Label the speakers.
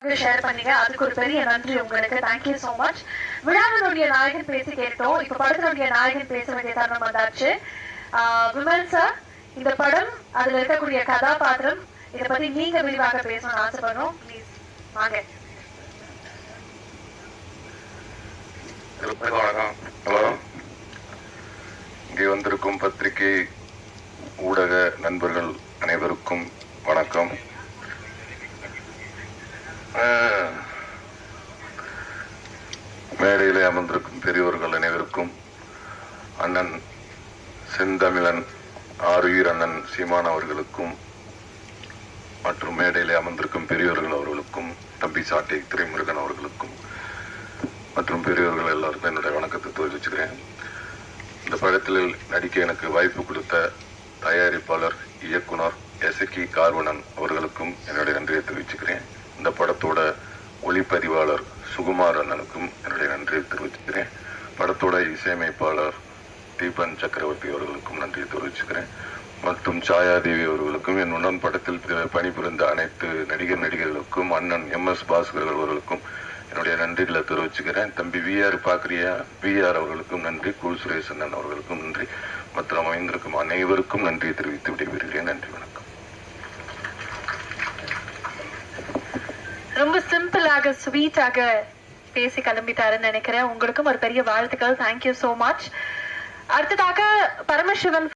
Speaker 1: Share பண்ணீங்க. அதுக்கு ஒரு பெரிய நன்றி உங்களுக்கு. Thank you so much. விழாவினுடைய நாயகன் பேசி கேட்டோம். இப்ப படத்தினுடைய நாயகன் பேச வேண்டிய தருணம் வந்தாச்சு. விமல் சார், இந்த படம், அதுல இருக்கக்கூடிய கதாபாத்திரம், இத பத்தி நீங்க விரிவாக பேசணும்னு ஆசைப்படுறோம். ப்ளீஸ் வாங்க.
Speaker 2: வணக்கம். ஹலோ, இங்கே வந்திருக்கும் பத்திரிகை ஊடக நண்பர்கள் அனைவருக்கும் வணக்கம். மேடையிலே அமர்ந்திருக்கும் பெரியவர்கள் அனைவருக்கும், அண்ணன் செந்தமிழன் ஆருயிர் அண்ணன் சீமான் அவர்களுக்கும் மற்றும் மேடையிலே அமர்ந்திருக்கும் பெரியவர்கள் அவர்களுக்கும், தம்பி சாட்டை திரைமுருகன் அவர்களுக்கும் மற்றும் பெரியவர்கள் எல்லாருக்கும் என்னுடைய வணக்கத்தை தெரிவிச்சுக்கிறேன். இந்த படத்தில் நடிக்க எனக்கு வாய்ப்பு கொடுத்த தயாரிப்பாளர், இயக்குனர் எசக்கி கார்வணன் அவர்களுக்கும் என்னுடைய நன்றியை தெரிவிச்சுக்கிறேன். இந்த படத்தோட ஒளிப்பதிவாளர் சுகுமார் அண்ணனுக்கும் என்னுடைய நன்றியை தெரிவிச்சுக்கிறேன். படத்தோட இசையமைப்பாளர் தீபன் சக்கரவர்த்தி அவர்களுக்கும் நன்றியை தெரிவிச்சுக்கிறேன். மற்றும் சாயாதேவி அவர்களுக்கும், என்னுடன் படத்தில் பணிபுரிந்த அனைத்து நடிகர்களுக்கும், அண்ணன் MS பாஸ்கர் அவர்களுக்கும் என்னுடைய நன்றிகளை தெரிவிச்சுக்கிறேன். தம்பி VR பாக்குறியா, VR அவர்களுக்கும் நன்றி, கூல் சுரேஷ் அண்ணன் அவர்களுக்கும் நன்றி, மற்றும் அமைந்திருக்கும் அனைவருக்கும் நன்றியை தெரிவித்து விடைபெறுகிறேன். நன்றி, வணக்கம்.
Speaker 1: ரொம்ப சிம்பிளாக ஸ்வீட்டாக பேசி கிளம்பிட்டாருன்னு நினைக்கிறேன். உங்களுக்கும் ஒரு பெரிய வாழ்த்துக்கள். Thank you so much. அடுத்ததாக பரமசிவன்